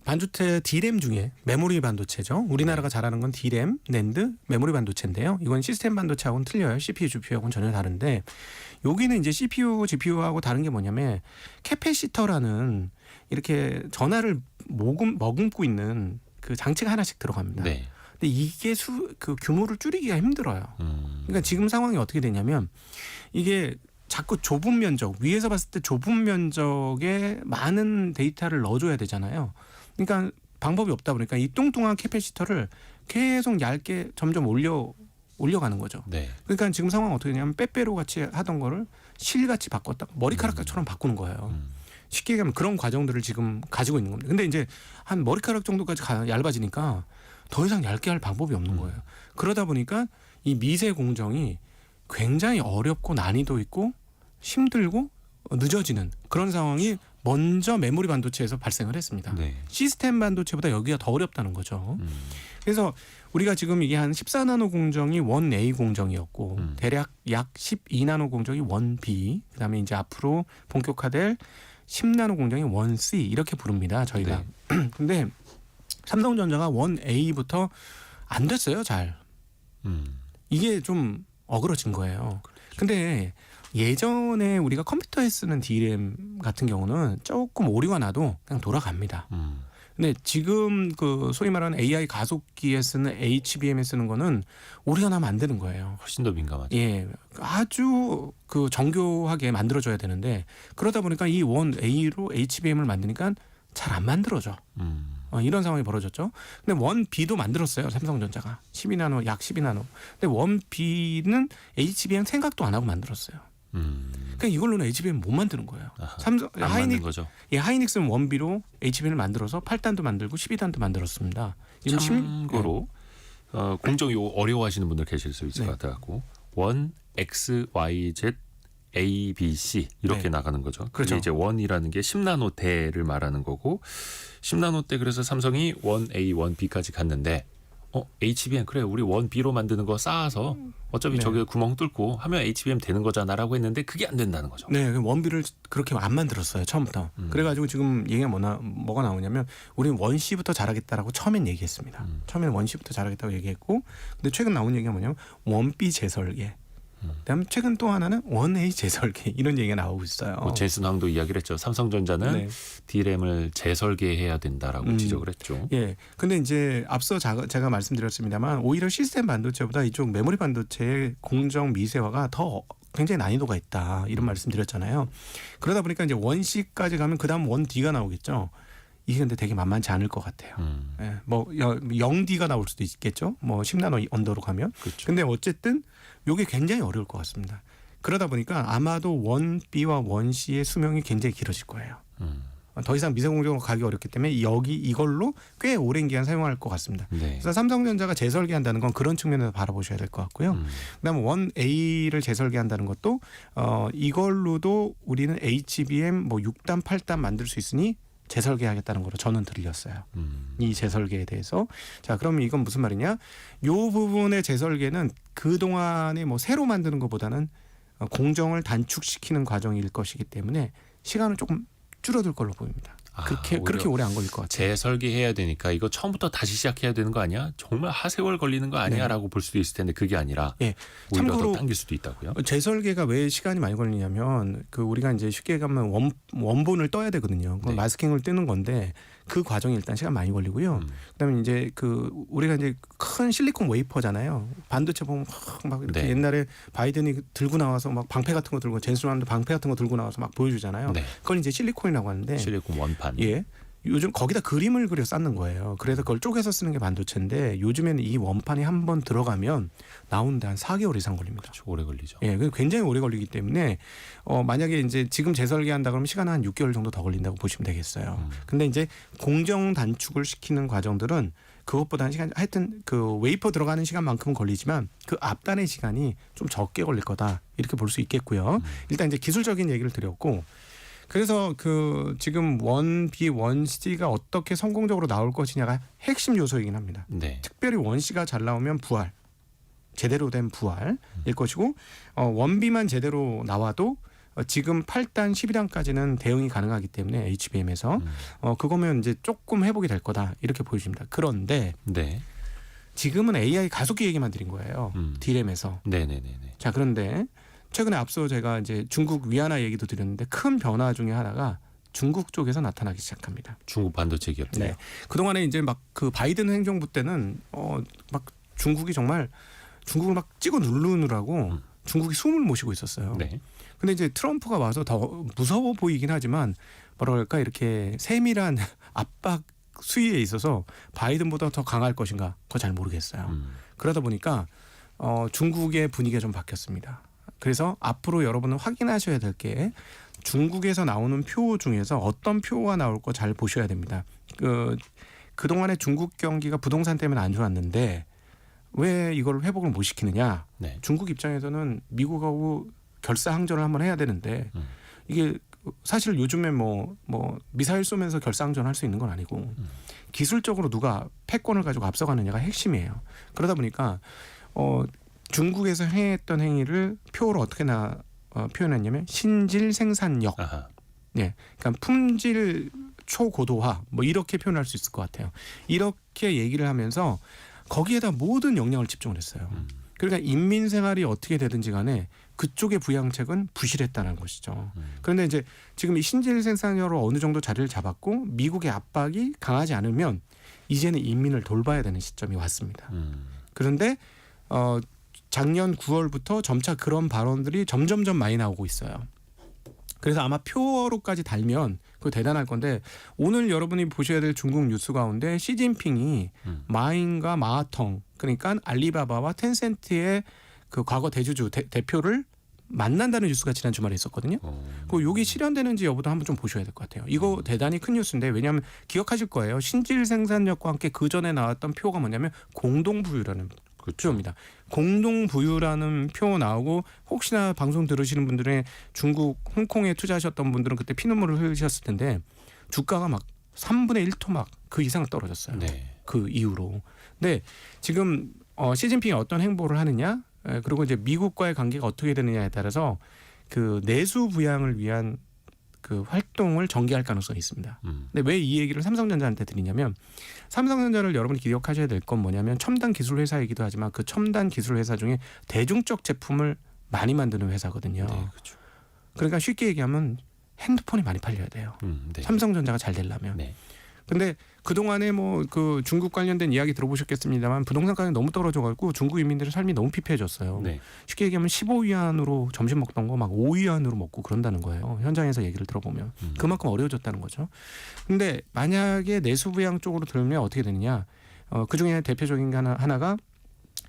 Speaker 2: 반도체 D램 중에 메모리 반도체죠. 우리나라가 잘하는 건 D램, 낸드, 메모리 반도체인데요. 이건 시스템 반도체하고는 틀려요. CPU, GPU하고는 전혀 다른데 여기는 이제 CPU, GPU하고 다른 게 뭐냐면 캐패시터라는 이렇게 전하를 머금고 있는 그 장치가 하나씩 들어갑니다.
Speaker 1: 네.
Speaker 2: 근데 이게 그 규모를 줄이기가 힘들어요. 그러니까 지금 상황이 어떻게 되냐면 이게 자꾸 좁은 면적 위에서 봤을 때 좁은 면적에 많은 데이터를 넣어줘야 되잖아요. 그러니까 방법이 없다 보니까 이 뚱뚱한 캐패시터를 계속 얇게 점점 올려가는 거죠.
Speaker 1: 네.
Speaker 2: 그러니까 지금 상황은 어떻게 되냐면 빼빼로 같이 하던 거를 실같이 바꿨다 머리카락처럼 바꾸는 거예요. 쉽게 얘기하면 그런 과정들을 지금 가지고 있는 겁니다. 근데 이제 한 머리카락 정도까지 얇아지니까 더 이상 얇게 할 방법이 없는 거예요. 그러다 보니까 이 미세 공정이 굉장히 어렵고 난이도 있고 힘들고 늦어지는 그런 상황이 먼저 메모리 반도체에서 발생을 했습니다.
Speaker 1: 네.
Speaker 2: 시스템 반도체보다 여기가 더 어렵다는 거죠. 그래서 우리가 지금 이게 한 14나노 공정이 1A 공정이었고 대략 약 12나노 공정이 1B 그다음에 이제 앞으로 본격화될 10나노 공정이 1C 이렇게 부릅니다. 저희가.
Speaker 1: 네.
Speaker 2: 근데 삼성전자가 1A부터 안 됐어요. 잘. 이게 좀 어그러진 거예요. 근데 예전에 우리가 컴퓨터에 쓰는 DRAM 같은 경우는 조금 오류가 나도 그냥 돌아갑니다. 근데 지금 그 소위 말하는 AI 가속기에 쓰는 HBM에 쓰는 거는 오류가 나면 안 되는 거예요.
Speaker 1: 훨씬 더 민감하죠.
Speaker 2: 예, 아주 그 정교하게 만들어줘야 되는데 그러다 보니까 이 1A로 HBM을 만드니까 잘 안 만들어져. 이런 상황이 벌어졌죠. 근데 1B도 만들었어요. 삼성전자가 12나노 약 12나노. 근데 1B는 HBM 생각도 안 하고 만들었어요. 그러니까 이걸로는 HBM 못 만드는 거예요. 삼성
Speaker 1: 안 만든 거죠.
Speaker 2: 하이닉스는 1B로 HBM을 만들어서 8단도 만들고 12단도 만들었습니다. 지금
Speaker 1: 참고로 공정이 어려워하시는 분들 계실 수 있을
Speaker 2: 네.
Speaker 1: 것 같아갖고 1 X, Y, Z, A, B, C 이렇게
Speaker 2: 네.
Speaker 1: 나가는 거죠.
Speaker 2: 그렇죠.
Speaker 1: 그게 이제 1이라는 게 10나노대를 말하는 거고 10나노대 그래서 삼성이 1A, 1B까지 갔는데 HBM 그래 우리 1B로 만드는 거 쌓아서 어차피
Speaker 2: 네.
Speaker 1: 저기 구멍 뚫고 하면 HBM 되는 거잖아라고 했는데 그게 안 된다는 거죠.
Speaker 2: 네, 1B를 그렇게 안 만들었어요 처음부터. 그래가지고 지금 얘기가 뭐가 나오냐면 우리는 1C부터 잘하겠다라고 처음엔 얘기했습니다. 처음에는 1C부터 잘하겠다고 얘기했고, 근데 최근 나온 얘기가 뭐냐면 1B 재설계. 그다음 최근 또 하나는 1A 재설계 이런 얘기가 나오고 있어요.
Speaker 1: 뭐 제순왕도 이야기를 했죠. 삼성전자는
Speaker 2: 네.
Speaker 1: D램을 재설계해야 된다라고 지적을 했죠.
Speaker 2: 예. 근데 이제 앞서 제가 말씀드렸습니다만 오히려 시스템 반도체보다 이쪽 메모리 반도체의 공정 미세화가 더 굉장히 난이도가 있다. 이런 말씀드렸잖아요. 그러다 보니까 이제 1C까지 가면 그다음 1D가 나오겠죠. 이게 근데 되게 만만치 않을 것 같아요. 예. 뭐 0D가 나올 수도 있겠죠. 뭐 10나노 언더로 가면.
Speaker 1: 그렇죠.
Speaker 2: 근데 어쨌든 이게 굉장히 어려울 것 같습니다. 그러다 보니까 아마도 1B와 1C의 수명이 굉장히 길어질 거예요. 더 이상 미세공정으로 가기 어렵기 때문에 이걸로 꽤 오랜 기간 사용할 것 같습니다.
Speaker 1: 네.
Speaker 2: 그래서 삼성전자가 재설계한다는 건 그런 측면에서 바라보셔야 될 것 같고요. 그다음에 1A를 재설계한다는 것도 이걸로도 우리는 HBM 뭐 6단, 8단 만들 수 있으니 재설계하겠다는 거로 저는 들렸어요. 이 재설계에 대해서. 자, 그러면 이건 무슨 말이냐? 요 부분의 재설계는 그동안에 뭐 새로 만드는 것보다는 공정을 단축시키는 과정일 것이기 때문에 시간은 조금 줄어들 걸로 보입니다. 그렇게 오래 안 걸릴 것 같아요.
Speaker 1: 재설계해야 되니까 이거 처음부터 다시 시작해야 되는 거 아니야? 정말 하세월 걸리는 거 아니야라고 볼 수도 있을 텐데 그게 아니라
Speaker 2: 예.
Speaker 1: 오히려
Speaker 2: 참고로
Speaker 1: 더 당길 수도 있다고요.
Speaker 2: 재설계가 왜 시간이 많이 걸리냐면 그 우리가 이제 쉽게 가면 원본을 떠야 되거든요. 그건
Speaker 1: 네.
Speaker 2: 마스킹을 뜨는 건데 그 과정이 일단 시간 많이 걸리고요. 그다음에 이제 그 우리가 이제 큰 실리콘 웨이퍼잖아요. 반도체 보면 막 이렇게
Speaker 1: 네.
Speaker 2: 옛날에 바이든이 들고 나와서 막 방패 같은 거 들고 젠슨왕도 방패 같은 거 들고 나와서 막 보여주잖아요.
Speaker 1: 네.
Speaker 2: 그건 이제 실리콘이라고 하는데
Speaker 1: 실리콘 원판.
Speaker 2: 예. 요즘 거기다 그림을 그려 쌓는 거예요. 그래서 그걸 쪼개서 쓰는 게 반도체인데 요즘에는 이 원판이 한번 들어가면 나오는데 한 4개월 이상 걸립니다.
Speaker 1: 그렇죠. 오래 걸리죠.
Speaker 2: 예, 굉장히 오래 걸리기 때문에 만약에 이제 지금 재설계한다 그러면 시간은 한 6개월 정도 더 걸린다고 보시면 되겠어요. 근데 이제 공정 단축을 시키는 과정들은 그것보다는 시간 하여튼 그 웨이퍼 들어가는 시간만큼은 걸리지만 그 앞단의 시간이 좀 적게 걸릴 거다 이렇게 볼 수 있겠고요. 일단 이제 기술적인 얘기를 드렸고 그래서 그 지금 1B, 1C가 어떻게 성공적으로 나올 것이냐가 핵심 요소이긴 합니다.
Speaker 1: 네.
Speaker 2: 특별히 1C가 잘 나오면 부활, 제대로 된 부활일 것이고 1B만 제대로 나와도 지금 8단, 12단까지는 대응이 가능하기 때문에 HBM에서 그거면 이제 조금 회복이 될 거다 이렇게 보여집니다. 그런데
Speaker 1: 네.
Speaker 2: 지금은 AI 가속기 얘기만 드린 거예요. D램에서.
Speaker 1: 네네네네.
Speaker 2: 자 그런데 최근에 앞서 제가 이제 중국 위안화 얘기도 드렸는데 큰 변화 중에 하나가 중국 쪽에서 나타나기 시작합니다.
Speaker 1: 중국 반도체 기업들.
Speaker 2: 네. 그동안에 이제 막 그 바이든 행정부 때는 막 중국이 정말 중국을 막 찍어 누르느라고 중국이 숨을 못 쉬고 있었어요.
Speaker 1: 네.
Speaker 2: 근데 이제 트럼프가 와서 더 무서워 보이긴 하지만 뭐라 그럴까 이렇게 세밀한 압박 수위에 있어서 바이든보다 더 강할 것인가 그거 잘 모르겠어요. 그러다 보니까 중국의 분위기가 좀 바뀌었습니다. 그래서 앞으로 여러분은 확인하셔야 될 게 중국에서 나오는 표 중에서 어떤 표가 나올 거 잘 보셔야 됩니다. 그동안에 중국 경기가 부동산 때문에 안 좋았는데 왜 이걸 회복을 못 시키느냐.
Speaker 1: 네.
Speaker 2: 중국 입장에서는 미국하고 결사항전을 한번 해야 되는데 이게 사실 요즘에 뭐 미사일 쏘면서 결사항전 할 수 있는 건 아니고 기술적으로 누가 패권을 가지고 앞서가느냐가 핵심이에요. 그러다 보니까 중국에서 행했던 행위를 표로 어떻게 표현했냐면 신질 생산력.
Speaker 1: 아하.
Speaker 2: 네, 그러니까 품질 초고도화 뭐 이렇게 표현할 수 있을 것 같아요. 이렇게 얘기를 하면서 거기에다 모든 역량을 집중을 했어요. 그러니까 인민 생활이 어떻게 되든지 간에 그쪽의 부양책은 부실했다는 것이죠. 그런데 이제 지금 이 신질 생산력으로 어느 정도 자리를 잡았고 미국의 압박이 강하지 않으면 이제는 인민을 돌봐야 되는 시점이 왔습니다. 그런데 작년 9월부터 점차 그런 발언들이 점점점 많이 나오고 있어요. 그래서 아마 표어로까지 달면 그거 대단할 건데 오늘 여러분이 보셔야 될 중국 뉴스 가운데 시진핑이 마인과 마하텅 그러니까 알리바바와 텐센트의 그 과거 대주주 대표를 만난다는 뉴스가 지난 주말에 있었거든요. 그 요게 실현되는지 여부도 한번 좀 보셔야 될 것 같아요. 이거 대단히 큰 뉴스인데 왜냐하면 기억하실 거예요. 신질 생산력과 함께 그 전에 나왔던 표가 뭐냐면 공동부유라는 표입니다. 공동부유라는 표 나오고 혹시나 방송 들으시는 분들의 중국 홍콩에 투자하셨던 분들은 그때 피눈물을 흘리셨을 텐데 주가가 막 3분의 1토 막 그 이상 떨어졌어요.
Speaker 1: 네.
Speaker 2: 그 이후로. 근데 지금 시진핑이 어떤 행보를 하느냐 그리고 이제 미국과의 관계가 어떻게 되느냐에 따라서 그 내수 부양을 위한 그 활동을 전개할 가능성이 있습니다. 근데 왜 이 얘기를 삼성전자한테 드리냐면 삼성전자를 여러분이 기억하셔야 될 건 뭐냐면 첨단 기술 회사이기도 하지만 그 첨단 기술 회사 중에 대중적 제품을 많이 만드는 회사거든요.
Speaker 1: 네, 그렇죠.
Speaker 2: 그러니까 쉽게 얘기하면 핸드폰이 많이 팔려야 돼요.
Speaker 1: 네.
Speaker 2: 삼성전자가 잘 되려면.
Speaker 1: 네.
Speaker 2: 근데 그동안에 뭐 그 중국 관련된 이야기 들어보셨겠습니다만 부동산 가격이 너무 떨어져가지고 중국 인민들의 삶이 너무 피폐해졌어요.
Speaker 1: 네.
Speaker 2: 쉽게 얘기하면 15위안으로 점심 먹던 거 막 5위안으로 먹고 그런다는 거예요. 현장에서 얘기를 들어보면 그만큼 어려워졌다는 거죠. 근데 만약에 내수부양 쪽으로 들면 어떻게 되느냐? 그 중에 대표적인 게 하나가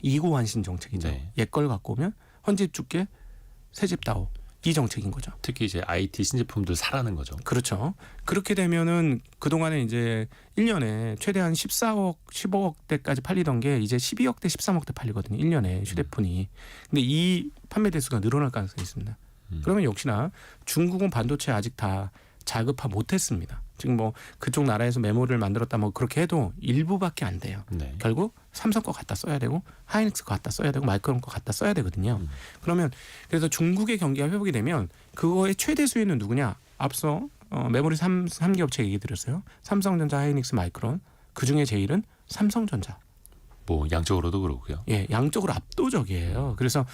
Speaker 2: 이고환신 정책이죠.
Speaker 1: 네.
Speaker 2: 옛걸 갖고 오면 헌집 죽게 새집 다오. 이 정책인 거죠.
Speaker 1: 특히 이제 IT 신제품들 사라는 거죠.
Speaker 2: 그렇죠. 그렇게 되면은 그동안에 이제 1년에 최대한 14억, 15억대까지 팔리던 게 이제 12억대, 13억대 팔리거든요. 1년에 휴대폰이. 근데 이 판매 대수가 늘어날 가능성이 있습니다. 그러면 역시나 중국은 반도체 아직 다 자급화 못했습니다. 지금 뭐 그쪽 나라에서 메모리를 만들었다 뭐 그렇게 해도 일부밖에 안 돼요.
Speaker 1: 네.
Speaker 2: 결국 삼성 거 갖다 써야 되고 하이닉스 거 갖다 써야 되고 마이크론 거 갖다 써야 되거든요. 그러면 그래서 중국의 경기가 회복이 되면 그거의 최대 수혜는 누구냐? 앞서 메모리 3개 업체 얘기 드렸어요. 삼성전자, 하이닉스, 마이크론. 그중에 제일은 삼성전자.
Speaker 1: 뭐 양적으로도 그렇고요.
Speaker 2: 예, 양적으로 압도적이에요. 그래서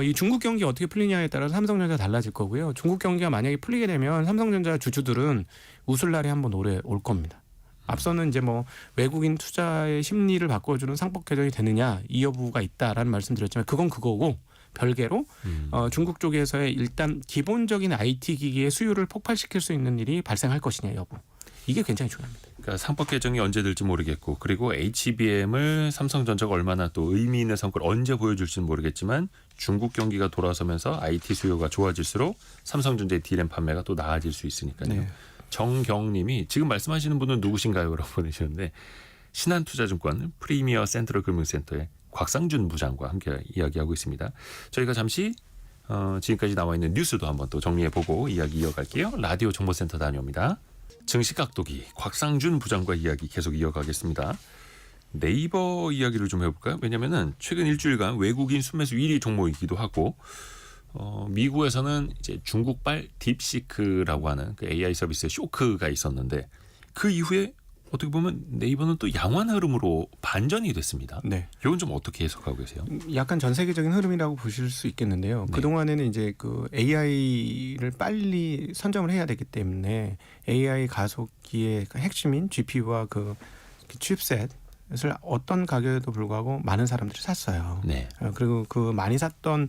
Speaker 2: 이 중국 경기 어떻게 풀리냐에 따라서 삼성전자 달라질 거고요. 중국 경기가 만약에 풀리게 되면 삼성전자 주주들은 웃을 날이 한번 오래 올 겁니다. 앞서는 이제 뭐 외국인 투자의 심리를 바꿔주는 상법 개정이 되느냐 이 여부가 있다라는 말씀드렸지만 그건 그거고 별개로 중국 쪽에서의 일단 기본적인 IT 기기의 수요를 폭발시킬 수 있는 일이 발생할 것이냐 여부. 이게 굉장히 중요합니다.
Speaker 1: 그러니까 상법 개정이 언제 될지 모르겠고 그리고 HBM을 삼성전자가 얼마나 또 의미 있는 성과를 언제 보여줄지는 모르겠지만 중국 경기가 돌아서면서 IT 수요가 좋아질수록 삼성전자의 D램 판매가 또 나아질 수 있으니까요.
Speaker 2: 네.
Speaker 1: 정경님이 지금 말씀하시는 분은 누구신가요? 라고 보내주셨는데 신한투자증권 프리미어 센트럴 금융센터의 곽상준 부장과 함께 이야기하고 있습니다. 저희가 잠시 지금까지 나와 있는 뉴스도 한번 또 정리해보고 이야기 이어갈게요. 라디오 정보센터 다녀옵니다. 증시각도기 곽상준 부장과 이야기 계속 이어가겠습니다. 네이버 이야기를 좀 해볼까요? 왜냐하면 최근 일주일간 외국인 순매수 1위 종목이기도 하고 미국에서는 이제 중국발 딥시크라고 하는 그 AI 서비스의 쇼크가 있었는데 그 이후에 어떻게 보면 네이버는 또 양환 흐름으로 반전이 됐습니다.
Speaker 2: 네.
Speaker 1: 이건 좀 어떻게 해석하고 계세요?
Speaker 2: 약간 전 세계적인 흐름이라고 보실 수 있겠는데요.
Speaker 1: 네.
Speaker 2: 그동안에는 이제 그 AI를 빨리 선점을 해야 되기 때문에 AI 가속기의 핵심인 GPU와 그 칩셋을 어떤 가격에도 불구하고 많은 사람들이 샀어요.
Speaker 1: 네.
Speaker 2: 그리고 그 많이 샀던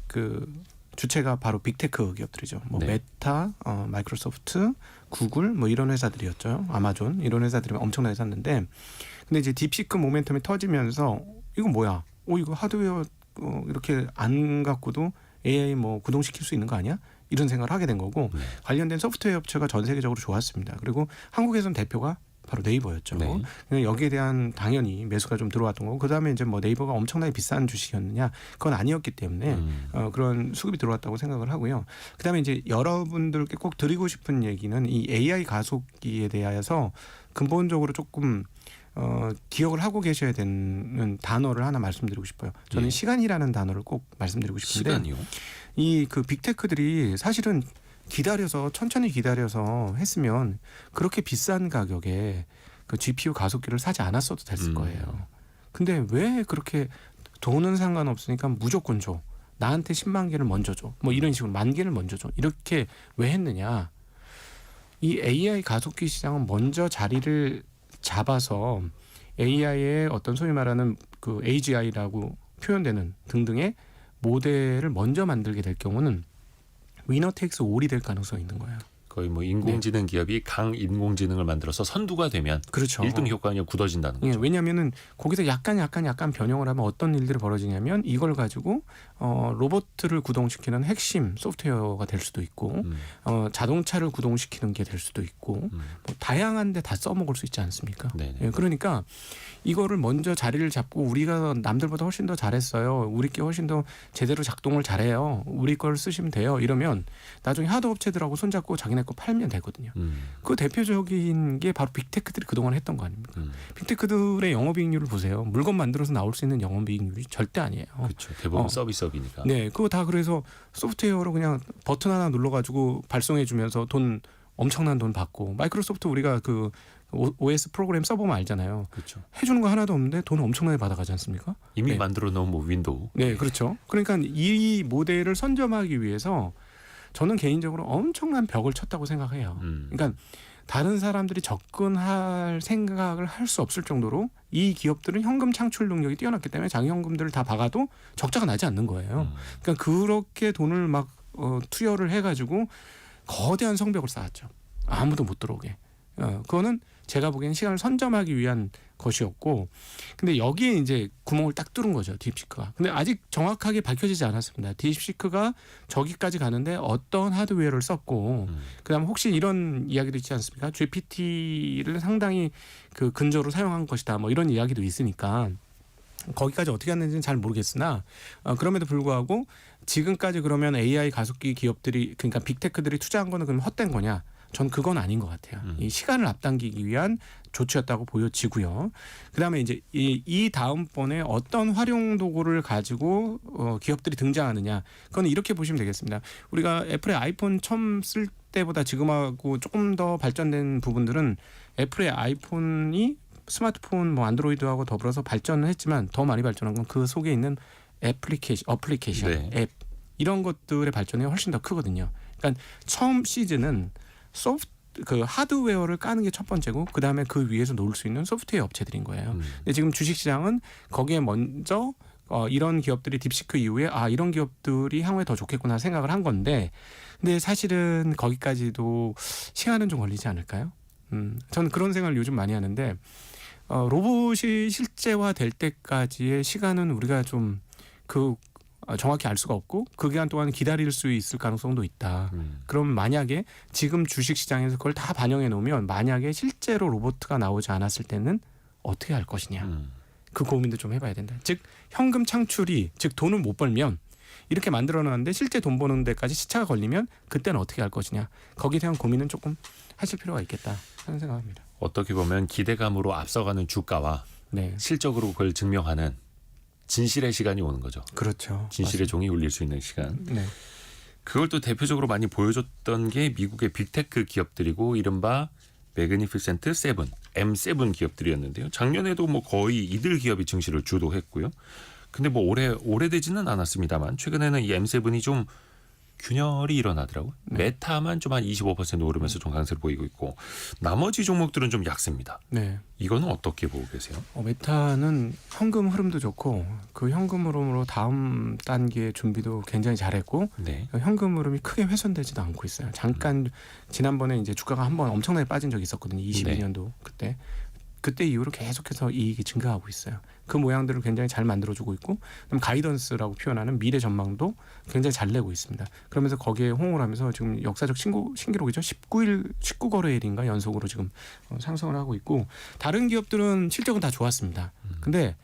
Speaker 2: 그 주체가 바로 빅테크 기업들이죠. 뭐
Speaker 1: 네.
Speaker 2: 메타, 마이크로소프트, 구글 뭐 이런 회사들이었죠. 아마존 이런 회사들이 엄청나게 샀는데, 근데 이제 딥시크 모멘텀이 터지면서 이거 뭐야? 이거 하드웨어 이렇게 안 갖고도 AI 뭐 구동시킬 수 있는 거 아니야? 이런 생각을 하게 된 거고
Speaker 1: 네.
Speaker 2: 관련된 소프트웨어 업체가 전 세계적으로 좋았습니다. 그리고 한국에서는 대표가 바로 네이버였죠.
Speaker 1: 네.
Speaker 2: 그냥 여기에 대한 당연히 매수가 좀 들어왔던 거고, 그다음에 이제 뭐 네이버가 엄청나게 비싼 주식이었느냐, 그건 아니었기 때문에 그런 수급이 들어왔다고 생각을 하고요. 그다음에 이제 여러분들께 꼭 드리고 싶은 얘기는 이 AI 가속기에 대해서 근본적으로 조금 기억을 하고 계셔야 되는 단어를 하나 말씀드리고 싶어요. 저는
Speaker 1: 예.
Speaker 2: 시간이라는 단어를 꼭 말씀드리고 싶은데,
Speaker 1: 시간이요?
Speaker 2: 이 그 빅테크들이 사실은 기다려서 천천히 기다려서 했으면 그렇게 비싼 가격에 그 GPU 가속기를 사지 않았어도 됐을 거예요. 근데 왜 그렇게 돈은 상관없으니까 무조건 줘. 나한테 10만 개를 먼저 줘. 뭐 이런 식으로 10,000개를 먼저 줘. 이렇게 왜 했느냐. 이 AI 가속기 시장은 먼저 자리를 잡아서 AI의 어떤 소위 말하는 그 AGI라고 표현되는 등등의 모델을 먼저 만들게 될 경우는 위너 테이크스 올이 될 가능성이 있는 거예요.
Speaker 1: 거의 뭐 인공지능 기업이 강 인공지능을 만들어서 선두가 되면
Speaker 2: 그렇죠.
Speaker 1: 1등 효과가 그냥 굳어진다는
Speaker 2: 예,
Speaker 1: 거죠.
Speaker 2: 왜냐하면은 거기서 약간 변형을 하면 어떤 일들이 벌어지냐면 이걸 가지고 로봇을 구동시키는 핵심 소프트웨어가 될 수도 있고 자동차를 구동시키는 게 될 수도 있고 뭐 다양한데 다 써먹을 수 있지 않습니까?
Speaker 1: 네네.
Speaker 2: 예, 그러니까 이거를 먼저 자리를 잡고 우리가 남들보다 훨씬 더 잘했어요. 우리 게 훨씬 더 제대로 작동을 잘해요. 우리 걸 쓰시면 돼요. 이러면 나중에 하드 업체들하고 손잡고 자기네 거 팔면 되거든요. 그 대표적인 게 바로 빅테크들이 그동안 했던 거 아닙니까? 빅테크들의 영업이익률을 보세요. 물건 만들어서 나올 수 있는 영업이익률이 절대 아니에요.
Speaker 1: 그렇죠. 대부분 서비스업이니까.
Speaker 2: 네, 그거 다 그래서 소프트웨어로 그냥 버튼 하나 눌러가지고 발송해주면서 돈 엄청난 돈 받고, 마이크로소프트 우리가 그 OS 프로그램 써보면 알잖아요.
Speaker 1: 그렇죠.
Speaker 2: 해주는 거 하나도 없는데 돈 엄청나게 받아가지 않습니까?
Speaker 1: 이미
Speaker 2: 네.
Speaker 1: 만들어 놓은 뭐 윈도우.
Speaker 2: 네, 그렇죠. 그러니까 이 모델을 선점하기 위해서 저는 개인적으로 엄청난 벽을 쳤다고 생각해요. 그러니까 다른 사람들이 접근할 생각을 할 수 없을 정도로 이 기업들은 현금 창출 능력이 뛰어났기 때문에 자기 현금들을 다 박아도 적자가 나지 않는 거예요. 그러니까 그렇게 돈을 막 투여를 해가지고 거대한 성벽을 쌓았죠. 아무도 못 들어오게. 그거는 제가 보기엔 시간을 선점하기 위한 것이었고, 근데 여기에 이제 구멍을 딱 뚫은 거죠, 딥시크가. 근데 아직 정확하게 밝혀지지 않았습니다. 딥시크가 저기까지 가는데 어떤 하드웨어를 썼고, 그다음 혹시 이런 이야기도 있지 않습니까? GPT를 상당히 그 근저로 사용한 것이다, 뭐 이런 이야기도 있으니까 거기까지 어떻게 했는지는 잘 모르겠으나 그럼에도 불구하고 지금까지 그러면 AI 가속기 기업들이, 그러니까 빅테크들이 투자한 거는 그럼 헛된 거냐? 전 그건 아닌 것 같아요. 이 시간을 앞당기기 위한 조치였다고 보여지고요. 그다음에 이제 이 다음번에 어떤 활용 도구를 가지고 기업들이 등장하느냐, 그건 이렇게 보시면 되겠습니다. 우리가 애플의 아이폰 처음 쓸 때보다 지금하고 조금 더 발전된 부분들은 애플의 아이폰이 스마트폰 뭐 안드로이드하고 더불어서 발전을 했지만 더 많이 발전한 건 그 속에 있는 어플리케이션,
Speaker 1: 네.
Speaker 2: 앱 이런 것들의 발전이 훨씬 더 크거든요. 그러니까 처음 시즌은 그 하드웨어를 까는 게 첫 번째고, 그 다음에 그 위에서 놓을 수 있는 소프트웨어 업체들인 거예요. 근데 지금 주식시장은 거기에 먼저 이런 기업들이 딥시크 이후에 이런 기업들이 향후에 더 좋겠구나 생각을 한 건데, 근데 사실은 거기까지도 시간은 좀 걸리지 않을까요? 저는 그런 생각을 요즘 많이 하는데, 로봇이 실제화될 때까지의 시간은 우리가 좀 정확히 알 수가 없고 그 기간 동안 기다릴 수 있을 가능성도 있다. 그럼 만약에 지금 주식시장에서 그걸 다 반영해 놓으면 만약에 실제로 로봇가 나오지 않았을 때는 어떻게 할 것이냐. 그 고민도 좀 해봐야 된다. 즉 현금 창출이 즉 돈을 못 벌면 이렇게 만들어놨는데 실제 돈 버는 데까지 시차가 걸리면 그때는 어떻게 할 것이냐. 거기에 대한 고민은 조금 하실 필요가 있겠다 하는 생각합니다.
Speaker 1: 어떻게 보면 기대감으로 앞서가는 주가와
Speaker 2: 네,
Speaker 1: 실적으로 그걸 증명하는 진실의 시간이 오는 거죠.
Speaker 2: 그렇죠.
Speaker 1: 진실의 종이 울릴 수 있는 시간.
Speaker 2: 네,
Speaker 1: 그걸 또 대표적으로 많이 보여줬던 게 미국의 빅테크 기업들이고 이른바 매그니피센트 세븐, M7 기업들이었는데요. 작년에도 뭐 거의 이들 기업이 증시를 주도했고요. 근데 뭐 오래되지는 않았습니다만 최근에는 이 M7이 좀 균열이 일어나더라고요. 메타만 좀 한 25% 오르면서 좀 강세를 보이고 있고 나머지 종목들은 좀 약세입니다.
Speaker 2: 네.
Speaker 1: 이거는 어떻게 보고 계세요?
Speaker 2: 메타는 현금 흐름도 좋고 그 현금 흐름으로 다음 단계 준비도 굉장히 잘했고
Speaker 1: 네.
Speaker 2: 현금 흐름이 크게 훼손되지도 않고 있어요. 잠깐 지난번에 이제 주가가 한번 엄청나게 빠진 적이 있었거든요. 22년도 그때 이후로 계속해서 이익이 증가하고 있어요. 그 모양들을 굉장히 잘 만들어주고 있고 그다음 가이던스라고 표현하는 미래 전망도 굉장히 잘 내고 있습니다. 그러면서 거기에 호응을 하면서 지금 역사적 신기록이죠. 19거래일인가 연속으로 지금 상승을 하고 있고 다른 기업들은 실적은 다 좋았습니다. 근데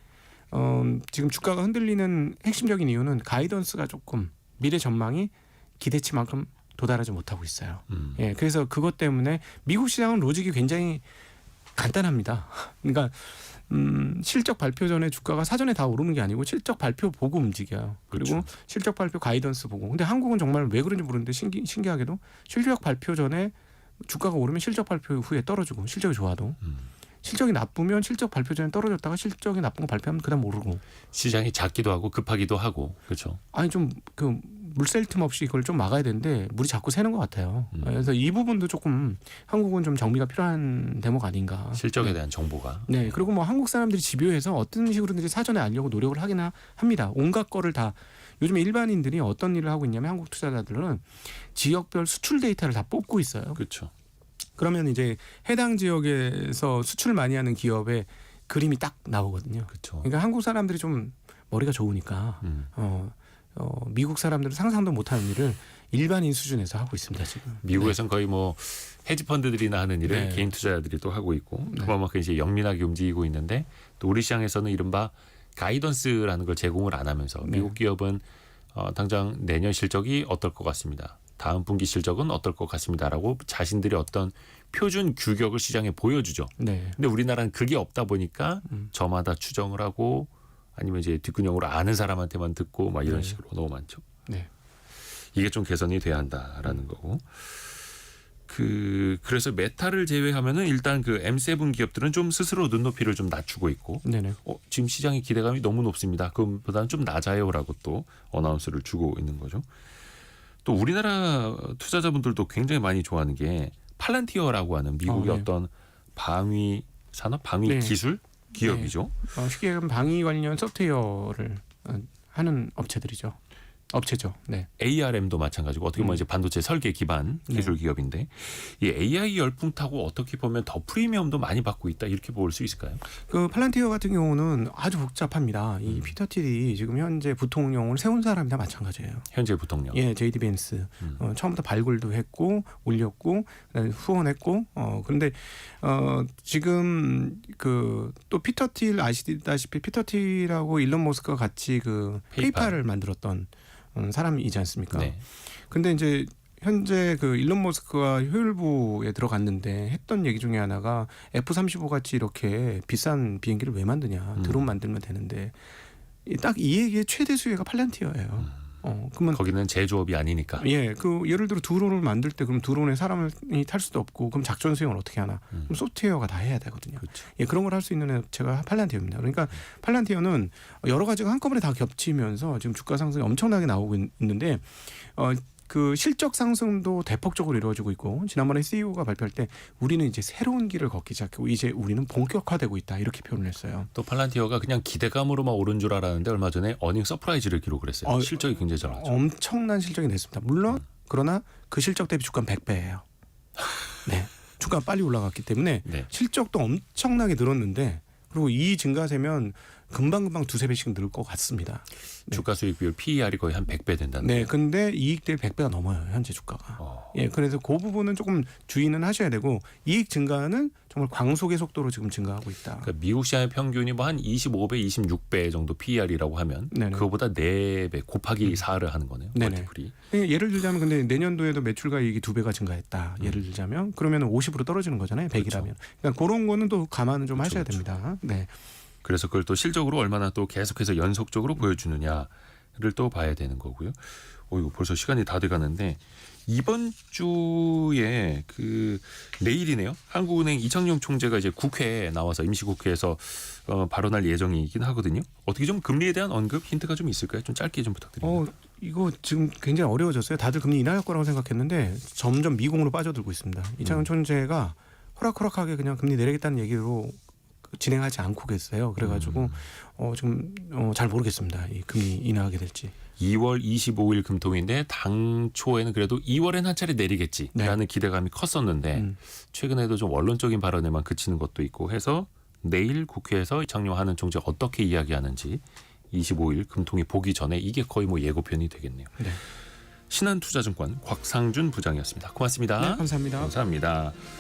Speaker 2: 지금 주가가 흔들리는 핵심적인 이유는 가이던스가 조금 미래 전망이 기대치만큼 도달하지 못하고 있어요. 예, 그래서 그것 때문에 미국 시장은 로직이 굉장히 간단합니다. 그러니까 실적 발표 전에 주가가 사전에 다 오르는 게 아니고 실적 발표 보고 움직여요. 그리고
Speaker 1: 그렇죠.
Speaker 2: 실적 발표 가이던스 보고. 근데 한국은 정말 왜 그런지 모르는데 신기하게도 실적 발표 전에 주가가 오르면 실적 발표 후에 떨어지고 실적이 좋아도 실적이 나쁘면 실적 발표 전에 떨어졌다가 실적이 나쁜 거 발표하면 그다음 오르고.
Speaker 1: 시장이 작기도 하고 급하기도 하고 그렇죠.
Speaker 2: 아니 좀 그 물샐 틈 없이 이걸 좀 막아야 되는데 물이 자꾸 새는 것 같아요. 그래서 이 부분도 조금 한국은 좀 정비가 필요한 대목 아닌가.
Speaker 1: 실적에 대한 정보가.
Speaker 2: 네, 그리고 뭐 한국 사람들이 집요해서 어떤 식으로든지 사전에 알려고 노력을 하긴 합니다. 온갖 거를 다 요즘에 일반인들이 어떤 일을 하고 있냐면 한국 투자자들은 지역별 수출 데이터를 다 뽑고 있어요.
Speaker 1: 그렇죠.
Speaker 2: 그러면 이제 해당 지역에서 수출 많이 하는 기업의 그림이 딱 나오거든요.
Speaker 1: 그렇죠.
Speaker 2: 그러니까 한국 사람들이 좀 머리가 좋으니까 미국 사람들은 상상도 못하는 일을 일반인 수준에서 하고 있습니다 지금.
Speaker 1: 미국에선 거의 뭐 헤지펀드들이나 하는 일을
Speaker 2: 네.
Speaker 1: 개인 투자자들이 또 하고 있고 그만큼 이제 영민하게 움직이고 있는데 또 우리 시장에서는 이른바 가이던스라는 걸 제공을 안 하면서 미국 기업은 당장 내년 실적이 어떨 것 같습니다. 다음 분기 실적은 어떨 것 같습니다라고 자신들이 어떤 표준 규격을 시장에 보여주죠.
Speaker 2: 네.
Speaker 1: 근데 우리나라는 그게 없다 보니까 저마다 추정을 하고 아니면 이제 뒷구녕으로 아는 사람한테만 듣고 막 이런 식으로 너무 많죠.
Speaker 2: 네.
Speaker 1: 이게 좀 개선이 돼야 한다라는 거고. 그래서 메타를 제외하면은 일단 그 M7 기업들은 좀 스스로 눈높이를 좀 낮추고 있고
Speaker 2: 네네.
Speaker 1: 지금 시장의 기대감이 너무 높습니다. 그보다는 좀 낮아요라고 또 어나운스를 주고 있는 거죠. 또 우리나라 투자자분들도 굉장히 많이 좋아하는 게 팔란티어라고 하는 미국의
Speaker 2: 네.
Speaker 1: 어떤 방위 산업, 방위
Speaker 2: 네.
Speaker 1: 기술 기업이죠.
Speaker 2: 쉽게 얘기하면 방위 관련 소프트웨어를 하는 업체죠. 네.
Speaker 1: ARM도 마찬가지고 어떻게 보면 이제 반도체 설계 기반 기술 기업인데 이 AI 열풍 타고 어떻게 보면 더 프리미엄도 많이 받고 있다 이렇게 볼 수 있을까요?
Speaker 2: 그 팔란티어 같은 경우는 아주 복잡합니다. 이 피터 틸이 지금 현재 부통령을 세운 사람이 다 마찬가지예요.
Speaker 1: 현재 부통령.
Speaker 2: 예, 제이디 벤스 처음부터 발굴도 했고 올렸고 그다음에 후원했고 그런데 지금 그 또 피터 틸 아시다시피 피터 틸하고 일론 머스크가 같이 그 페이팔을 만들었던 사람이지 않습니까?
Speaker 1: 네.
Speaker 2: 근데 이제 현재 그 일론 머스크가 효율부에 들어갔는데 했던 얘기 중에 하나가 F-35 같이 이렇게 비싼 비행기를 왜 만드냐? 드론 만들면 되는데 딱 이 얘기의 최대 수혜가 팔란티어예요. 그러면
Speaker 1: 거기는 제조업이 아니니까.
Speaker 2: 예, 그 예를 들어 드론을 만들 때 그럼 드론에 사람이 탈 수도 없고 그럼 작전 수행을 어떻게 하나? 그럼 소프트웨어가 다 해야 되거든요.
Speaker 1: 그렇죠.
Speaker 2: 예, 그런 걸 할 수 있는 업체가 팔란티어입니다. 그러니까 팔란티어는 여러 가지가 한꺼번에 다 겹치면서 지금 주가 상승이 엄청나게 나오고 있는데 그 실적 상승도 대폭적으로 이루어지고 있고 지난번에 CEO가 발표할 때 우리는 이제 새로운 길을 걷기 시작하고 이제 우리는 본격화되고 있다 이렇게 표현을 했어요.
Speaker 1: 또 팔란티어가 그냥 기대감으로만 오른 줄 알았는데 얼마 전에 어닝 서프라이즈를 기록을 했어요. 실적이 굉장히 잘 나왔죠.
Speaker 2: 엄청난 실적이 냈습니다. 물론 그러나 그 실적 대비 주가는 100배예요. 네, 주가가 빨리 올라갔기 때문에
Speaker 1: 네.
Speaker 2: 실적도 엄청나게 늘었는데 그리고 이 증가세면 금방 두세 배씩 늘 것 같습니다. 네.
Speaker 1: 주가 수익 비율 PER이 거의 한 100배 된다는
Speaker 2: 네,
Speaker 1: 거예요.
Speaker 2: 근데 이익 대비 100배가 넘어요 현재 주가가. 예, 그래서 그 부분은 조금 주의는 하셔야 되고 이익 증가는 정말 광속의 속도로 지금 증가하고 있다.
Speaker 1: 그러니까 미국 시장의 평균이 뭐 한 25배, 26배 정도 PER이라고 하면
Speaker 2: 네네.
Speaker 1: 그거보다 4배 곱하기 4를 하는 거네요.
Speaker 2: 네네.
Speaker 1: 멀티플이.
Speaker 2: 예를 들자면 근데 내년도에도 매출과 이익이 2배가 증가했다. 예를 들자면 그러면 50으로 떨어지는 거잖아요. 100이라면. 그러니까 그런 거는 또 감안은 좀 하셔야 됩니다. 네.
Speaker 1: 그래서 그걸 또 실적으로 얼마나 또 계속해서 연속적으로 보여주느냐를 또 봐야 되는 거고요. 이거 벌써 시간이 다 돼가는데 이번 주에 그 내일이네요. 한국은행 이창용 총재가 이제 국회에 나와서 임시국회에서 발언할 예정이긴 하거든요. 어떻게 좀 금리에 대한 언급 힌트가 좀 있을까요? 좀 짧게 좀 부탁드립니다.
Speaker 2: 이거 지금 굉장히 어려워졌어요. 다들 금리 인하할 거라고 생각했는데 점점 미공으로 빠져들고 있습니다. 이창용 총재가 호락호락하게 그냥 금리 내리겠다는 얘기로 진행하지 않고 계세요. 그래가지고 좀 잘 모르겠습니다. 이 금리 인하하게 될지.
Speaker 1: 2월 25일 금통인데 당초에는 그래도 2월엔 한 차례 내리겠지라는
Speaker 2: 네.
Speaker 1: 기대감이 컸었는데 최근에도 좀 원론적인 발언에만 그치는 것도 있고 해서 내일 국회에서 이창용 하는 총재 어떻게 이야기하는지 25일 금통이 보기 전에 이게 거의 뭐 예고편이 되겠네요.
Speaker 2: 네.
Speaker 1: 신한투자증권 곽상준 부장이었습니다. 고맙습니다.
Speaker 2: 네, 감사합니다.
Speaker 1: 감사합니다.